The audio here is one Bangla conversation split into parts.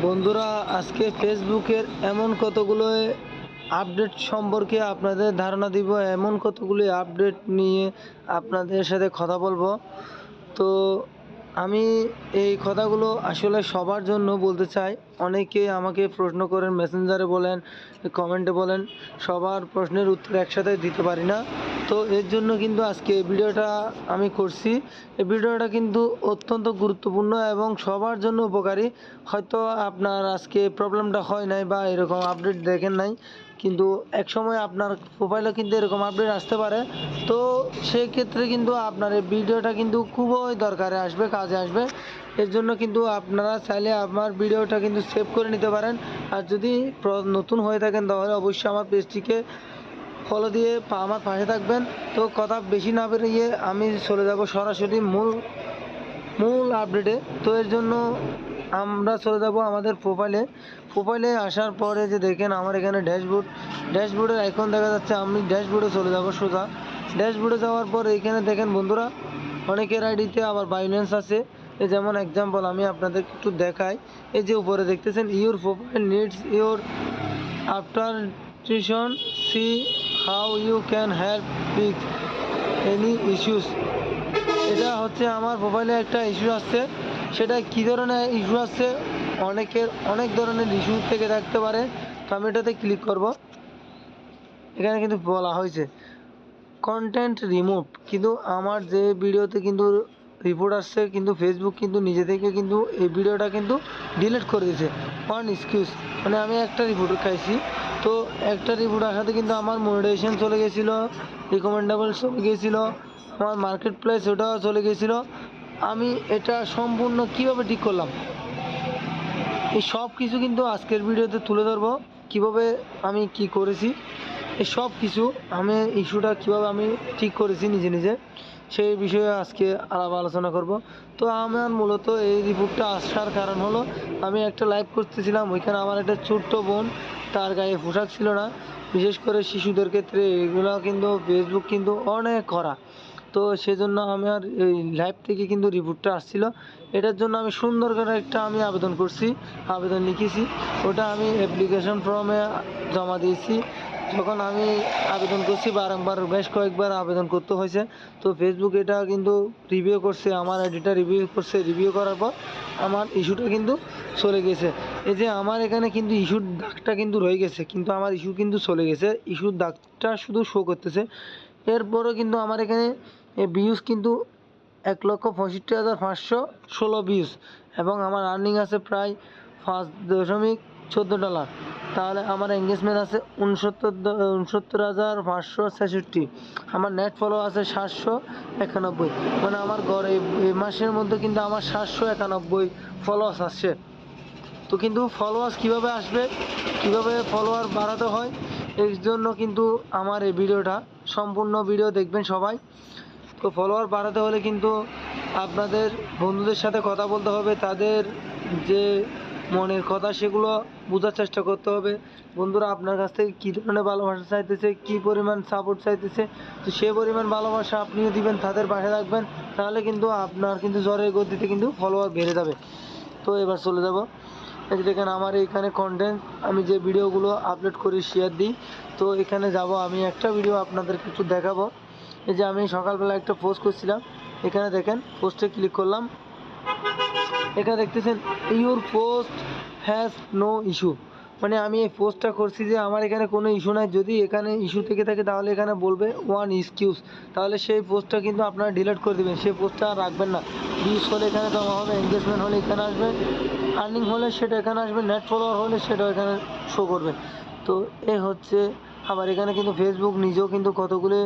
বন্ধুরা, আজকে ফেসবুকের এমন কতগুলো আপডেট সম্পর্কে আপনাদের ধারণা দিব, এমন কতগুলি আপডেট নিয়ে আপনাদের সাথে কথা বলবো। তো আমি এই কথাগুলো আসলে সবার জন্য বলতে চাই। অনেকে আমাকে প্রশ্ন করেন, মেসেঞ্জারে বলেন, কমেন্টে বলেন, সবার প্রশ্নের উত্তর একসাথে দিতে পারি না। তো এর জন্য কিন্তু আজকে ভিডিওটা আমি করছি। এই ভিডিওটা কিন্তু অত্যন্ত গুরুত্বপূর্ণ এবং সবার জন্য উপকারী। হয়তো আপনার আজকে প্রবলেমটা হয় নাই বা এরকম আপডেট দেখেন নাই, কিন্তু এক সময় আপনার প্রোফাইলে কিন্তু এরকম আপডেট আসতে পারে। তো সেই ক্ষেত্রে কিন্তু আপনার এই ভিডিওটা কিন্তু খুবই দরকারে আসবে, কাজে আসবে। এর জন্য কিন্তু আপনারা চাইলে আমার ভিডিওটা কিন্তু সেভ করে নিতে পারেন। আর যদি নতুন হয়ে থাকেন তাহলে অবশ্যই আমার পেজটিকে ফলো দিয়ে আমার পাশে থাকবেন। তো কথা বেশি না বেরিয়ে আমি চলে যাব সরাসরি মূল আপডেটে। তো এর জন্য আমরা চলে যাব আমাদের প্রোফাইলে আসার পরে যে দেখেন আমার এখানে ড্যাশবোর্ডের আইকন দেখা যাচ্ছে। আমি ড্যাশবোর্ডে চলে যাব সোজা। ড্যাশবোর্ডে যাওয়ার পর এইখানে দেখেন বন্ধুরা, অনেকের আইডিতে আবার বাইন্যান্স আছে। এই যেমন এক্সাম্পল আমি আপনাদের একটু দেখাই। এই যে উপরে দেখতেছেন, your profile needs your after tuition, see how you can help with any issues. এটা হচ্ছে আমার প্রোফাইলে একটা ইস্যু আসছে। সেটা কী ধরনের ইস্যু আসছে, অনেক ধরনের ইস্যু থেকে থাকতে পারে। তো আমি এটাতে ক্লিক করব। এখানে কিন্তু বলা হয়েছে কন্টেন্ট রিমুভ, কিন্তু আমার যে ভিডিওতে কিন্তু রিপোর্ট আসছে, কিন্তু ফেসবুক কিন্তু নিজে থেকে কিন্তু এই ভিডিওটা কিন্তু ডিলিট করে দিয়েছে। ওয়ান এক্সকিউজ, মানে আমি একটা রিপোর্ট খাইছি। তো একটা রিপোর্ট আসাতে কিন্তু আমার মনিটাইজেশন চলে গেছিলো, রিকমেন্ডেবল চলে গেছিলো, আমার মার্কেট প্লেস ওটাও চলে গেছিলো। আমি এটা সম্পূর্ণ কিভাবে ঠিক করলাম, এই সব কিছু কিন্তু আজকের ভিডিওতে তুলে ধরবো। কিভাবে আমি কি করেছি, এই সব কিছু আমি ইস্যুটা কীভাবে আমি ঠিক করেছি নিজে নিজে, সেই বিষয়ে আজকে আলোচনা করব। তো আমার মূলত এই রিপোর্টটা আসার কারণ হলো, আমি একটা লাইভ করতেছিলাম, ওইখানে আমার একটা ছোট্ট বোন, তার গায়ে পোশাক ছিল না। বিশেষ করে শিশুদের ক্ষেত্রে এগুলো কিন্তু ফেসবুক কিন্তু অনেক করা। তো সেজন্য আমার এই লাইভ থেকে কিন্তু রিপোর্টটা আসছিল। এটার জন্য আমি সুন্দর করে একটা আবেদন করছি, আবেদন লিখেছি। ওটা আমি অ্যাপ্লিকেশন ফর্মে জমা দিয়েছি। যখন আমি আবেদন করছি বারংবার, বেশ কয়েকবার আবেদন করতে হয়েছে। তো ফেসবুক এটা কিন্তু রিভিউ করছে, আমার আইডিটা রিভিউ করছে। রিভিউ করার পর আমার ইস্যুটা কিন্তু চলে গেছে। এই যে আমার এখানে কিন্তু ইস্যুর দাগটা কিন্তু রয়ে গেছে, কিন্তু আমার ইস্যু কিন্তু চলে গেছে। ইস্যুর দাগটা শুধু শো করতেছে। এরপরও কিন্তু আমার এখানে ভিউজ কিন্তু 1,65,516 ভিউজ, এবং আমার আর্নিং আছে প্রায় $5.14। তাহলে আমার এঙ্গেজমেন্ট আছে 69,566। আমার নেট ফলো আছে 791। মানে আমার গড়ে এই মাসের মধ্যে কিন্তু আমার 791 ফলোয়ার্স আসছে। তো কিন্তু ফলোয়ার্স কীভাবে আসবে, কীভাবে ফলোয়ার বাড়াতে হয়, এর জন্য কিন্তু আমার এই ভিডিওটা সম্পূর্ণ ভিডিও দেখবেন সবাই। তো ফলোয়ার বাড়াতে হলে কিন্তু আপনাদের বন্ধুদের সাথে কথা বলতে হবে, তাদের যে মনের কথা সেগুলো বোঝার চেষ্টা করতে হবে। বন্ধুরা আপনার কাছ থেকে কী ধরনের ভালোবাসা চাইতেছে, কী পরিমাণ সাপোর্ট চাইতেছে, তো সে পরিমাণ ভালোবাসা আপনিও দিবেন, তাদের পাশে রাখবেন। তাহলে কিন্তু আপনার কিন্তু জ্বরের গতিতে কিন্তু ফলোয়ার বেড়ে যাবে। তো এবার চলে যাব, এই দেখেন আমার এইখানে কন্টেন্ট, আমি যে ভিডিওগুলো আপলোড করি, শেয়ার দিই। তো এখানে যাব, আমি একটা ভিডিও আপনাদেরকে একটু দেখাবো। এই যে আমি সকালবেলা একটা পোস্ট করছিলাম, এখানে দেখেন পোস্টে ক্লিক করলাম। এখানে দেখতেছেন your post has no issue, মানে আমি এই পোস্টটা করছি যে আমার এখানে কোনো ইস্যু নাই। যদি এখানে ইস্যু থেকে থাকে তাহলে এখানে বলবে ওয়ান এক্সকিউজ, তাহলে সেই পোস্টটা কিন্তু আপনারা ডিলিট করে দেবেন, সেই পোস্টটা আর রাখবেন না। ভিউজ হলে এখানে জমা হবে, এঙ্গেজমেন্ট হলে এখানে আসবে, আর্নিং হলে সেটা এখানে আসবে, নেট ফলোয়ার হলে সেটা এখানে শো করবে। তো এ হচ্ছে আবার এখানে কিন্তু ফেসবুক নিজেও কিন্তু কতগুলো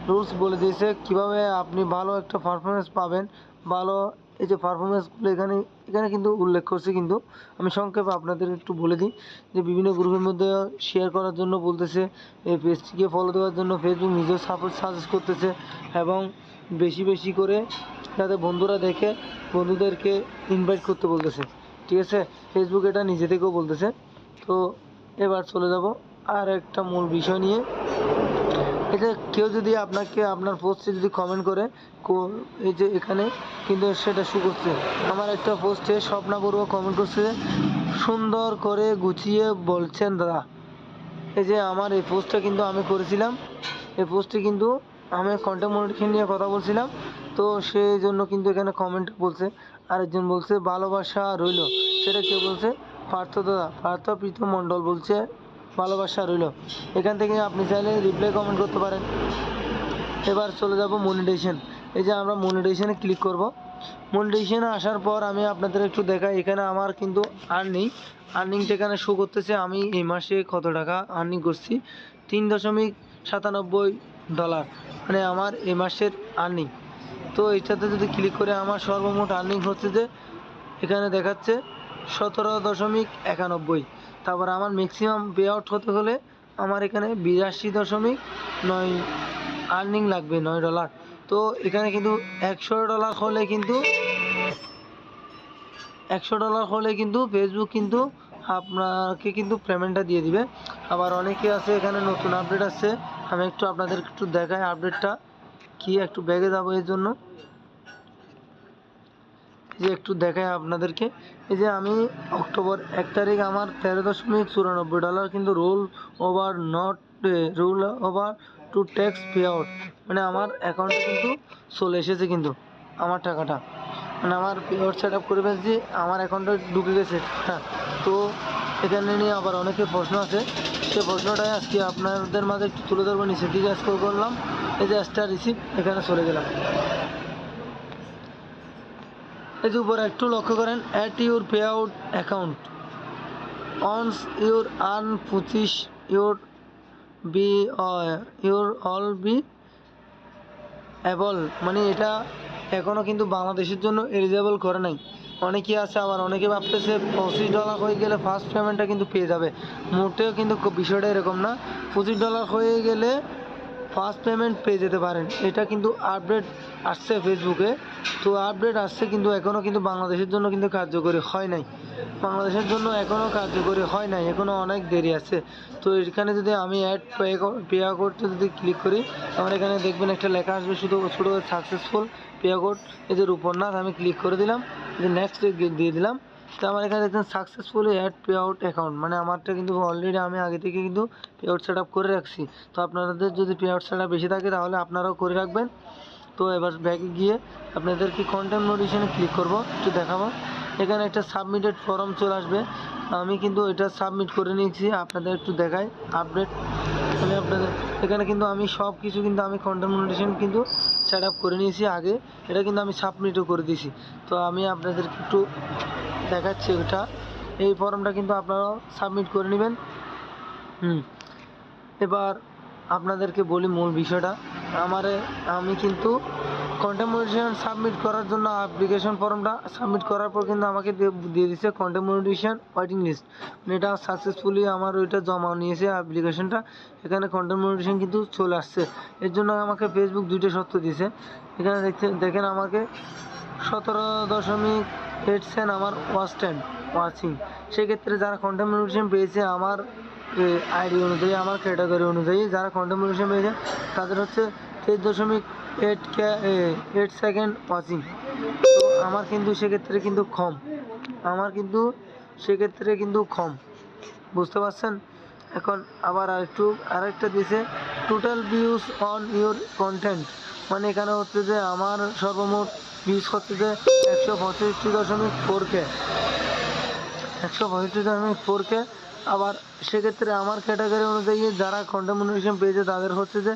রুলস বলে দিয়েছে কীভাবে আপনি ভালো একটা পারফরমেন্স পাবেন। ভালো এই যে পারফরমেন্সগুলো এখানে এখানে কিন্তু উল্লেখ করছে। কিন্তু আমি সংক্ষেপে আপনাদের একটু বলে দিই যে বিভিন্ন গ্রুপের মধ্যে শেয়ার করার জন্য বলতেছে, এই পেজটিকে ফলো দেওয়ার জন্য ফেসবুক নিজেও সাজেস্ট করতেছে, এবং বেশি বেশি করে যাতে বন্ধুরা দেখে বন্ধুদেরকে ইনভাইট করতে বলতেছে। ঠিক আছে, ফেসবুক এটা নিজে থেকেও বলতেছে। তো এবার চলে যাব আর একটা মূল বিষয় নিয়ে। এটা কেউ যদি আপনাকে আপনার পোস্টে যদি কমেন্ট করে, এই যে এখানে কিন্তু সেটা শো করছে। আমার একটা পোস্টে স্বপ্না বড়ুয়া কমেন্ট করছে, সুন্দর করে গুছিয়ে বলছেন দাদা। এই যে আমার এই পোস্টটা কিন্তু আমি করেছিলাম, এই পোস্টে কিন্তু আমি কন্টেন্ট মনিটাইজেশন নিয়ে কথা বলছিলাম। তো সেই জন্য কিন্তু এখানে কমেন্ট বলছে, আরেকজন বলছে ভালোবাসা রইল। সেটা কে বলছে? পার্থ দাদা, পার্থ প্রীতম মণ্ডল বলছে ভালোবাসা রইল। এখান থেকে আপনি চাইলে রিপ্লাই কমেন্ট করতে পারেন। এবার চলে যাব মনিটাইজেশন। এই যে আমরা মনিটাইজেশনে ক্লিক করব। মনিটাইজেশনে আসার পর আমি আপনাদের একটু দেখাই, এখানে আমার কিন্তু আর্নিংটা এখানে শো করতেছে। আমি এই মাসে কত টাকা আর্নিং করছি, $3.97, মানে আমার এই মাসের আর্নিং। তো এটাতে যদি ক্লিক করে আমার সর্বমোট আর্নিং হচ্ছে যে এখানে দেখাচ্ছে 17.91। তারপর আমার ম্যাক্সিমাম পে আউট হতে হলে আমার এখানে 82.9 আর্নিং লাগবে, $9। তো এখানে কিন্তু $100 হলে কিন্তু ফেসবুক কিন্তু আপনাকে কিন্তু পেমেন্টটা দিয়ে দিবে। আবার অনেকে আছে এখানে নতুন আপডেট আসছে, আমি একটু আপনাদের একটু দেখাই আপডেটটা কি। একটু ব্যাগে যাবো এর জন্য, যে একটু দেখাই আপনাদেরকে। এই যে আমি অক্টোবর 1 তারিখ আমার $13.94 কিন্তু roll over to tax pay out, মানে আমার অ্যাকাউন্টে কিন্তু চলে এসেছে কিন্তু আমার টাকাটা, মানে আমার পে আউট সেট আপ করে ফেলছি, আমার অ্যাকাউন্টে ঢুকে গেছে। হ্যাঁ, তো এখানে নিয়ে আবার অনেকের প্রশ্ন আছে, সেই প্রশ্নটাই আজকে আপনাদের মাঝে একটু তুলে ধরবো। নিচের দিকে স্ক্রল করলাম, এই যে স্টার রিসিভ, এখানে চলে গেলাম। এই যে উপরে একটু লক্ষ্য করেন, at your pay out account once your earn 25 your all be able, মানে এটা এখনও কিন্তু বাংলাদেশের জন্য এলিজেবল করে নাই। অনেকেই আছে, আবার অনেকে ভাবতেছে $25 হয়ে গেলে ফার্স্ট পেমেন্টটা কিন্তু পেয়ে যাবে। মোটেও কিন্তু বিষয়টা এরকম না। $25 হয়ে গেলে ফার্স্ট পেমেন্ট পেয়ে যেতে পারেন। এটা কিন্তু আপডেট আসছে ফেসবুকে, তো আপডেট আসছে কিন্তু এখনও কিন্তু বাংলাদেশের জন্য কিন্তু কার্যকরী হয় নাই। বাংলাদেশের জন্য এখনও কার্যকরী হয় নাই, এখনও অনেক দেরি আছে। তো এখানে যদি আমি অ্যাড পে করতে যদি ক্লিক করি, আমার এখানে দেখবেন একটা লেখা আসবে শুধু ছোটো সাকসেসফুল পে আউট, এই যে রূপনাথ, আমি ক্লিক করে দিলাম, যে নেক্সট দিয়ে দিলাম। তো আমার এখানে দেখছেন successfully add pay out account, মানে আমারটা কিন্তু অলরেডি আমি আগে থেকে কিন্তু পে আউট সেট আপ করে রাখছি। তো আপনাদের যদি পে আউট সেট আপ বেশি থাকে তাহলে আপনারাও করে রাখবেন। তো এবার ব্যাগে গিয়ে আপনাদের কি কন্টেন্ট মনিটাইজেশনে ক্লিক করব, একটু দেখাবো। এখানে একটা সাবমিটেড ফর্ম চলে আসবে, আমি কিন্তু এটা সাবমিট করে নিয়েছি। আপনাদের একটু দেখাই আপডেট, মানে আপনাদের এখানে কিন্তু আমি সব কিছু কিন্তু আমি কন্টেন্ট মনিটাইজেশন কিন্তু সেট আপ করে নিয়েছি আগে, এটা কিন্তু আমি সাবমিটও করে দিয়েছি। তো আমি আপনাদেরকে একটু দেখাচ্ছি ওটা, এই ফর্মটা কিন্তু আপনারাও সাবমিট করে নেবেন। এবার আপনাদেরকে বলি মূল বিষয়টা। আমি কিন্তু কন্টেন্ট মনিটাইজেশন সাবমিট করার জন্য অ্যাপ্লিকেশন ফর্মটা সাবমিট করার পর কিন্তু আমাকে দিয়ে দিচ্ছে কন্টেন্ট মনিটাইজেশন ওয়েটিং লিস্ট, মানে এটা সাকসেসফুলি আমার ওইটা জমা নিয়েছে অ্যাপ্লিকেশনটা, এখানে কন্টেন্ট মনিটাইজেশন কিন্তু চলে আসছে। এর জন্য আমাকে ফেসবুক 2টা শর্ত দিয়েছে। এখানে দেখেন আমাকে 17.8 আমার ওয়াচিং। সেক্ষেত্রে যারা কন্টেন্ট মনিটাইজেশন পেয়েছে আমার আইডি অনুযায়ী, আমার ক্যাটাগরি অনুযায়ী যারা কন্টেন্ট মনিটাইজেশন পেয়েছে তাদের হচ্ছে 23.8 সেকেন্ড ওয়াচিং। তো আমার কিন্তু সেক্ষেত্রে কিন্তু কম, বুঝতে পারছেন। এখন আবার আরেকটা দিয়েছে total views on your content, মানে এখানে হচ্ছে যে আমার সর্বমোট ভিউজ হচ্ছে যে 165.4K। আবার সেক্ষেত্রে আমার ক্যাটাগরি অনুযায়ী যারা কন্টেন্ট মনিটাইজেশন পেয়েছে তাদের হচ্ছে যে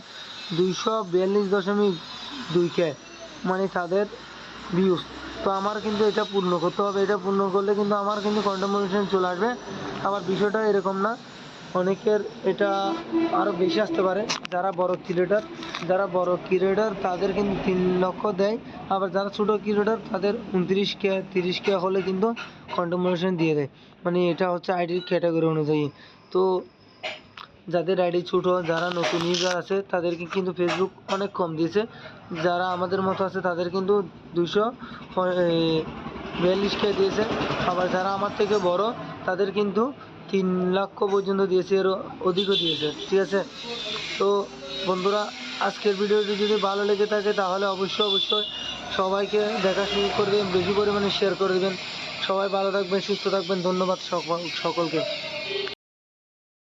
242.2K, মানে তাদের ভিউজ। তো আমার কিন্তু এটা পূর্ণ করতে হবে, এটা পূর্ণ করলে কিন্তু আমার কিন্তু কন্টেন্ট মনিটাইজেশন চলে আসবে। আবার বিষয়টা এরকম না, অনেকের এটা আরও বেশি আসতে পারে। যারা বড় ক্রিয়েটর তাদের কিন্তু 3 লক্ষ দেয়, আবার যারা ছোটো ক্রিয়েটর তাদের 29K 30K হলে কিন্তু কন্টেন্ট মনিটাইজেশন দিয়ে দেয়, মানে এটা হচ্ছে আইডির ক্যাটাগরি অনুযায়ী। তো যাদের আইডি ছোটো, যারা নতুন ইউজার আছে তাদেরকে কিন্তু ফেসবুক অনেক কম দিয়েছে। যারা আমাদের মতো আছে তাদের কিন্তু 242K দিয়েছে। আবার যারা আমার থেকে বড় তাদের কিন্তু 3 লক্ষ পর্যন্ত দিয়েছে, এর অধিকও দিয়েছে, ঠিক আছে। তো বন্ধুরা, আজকের ভিডিওটি যদি ভালো লেগে থাকে তাহলে অবশ্যই সবাইকে দেখা শুরু করে দেবেন, বেশি পরিমাণে শেয়ার করে দেবেন। সবাই ভালো থাকবেন, সুস্থ থাকবেন। ধন্যবাদ সকলকে।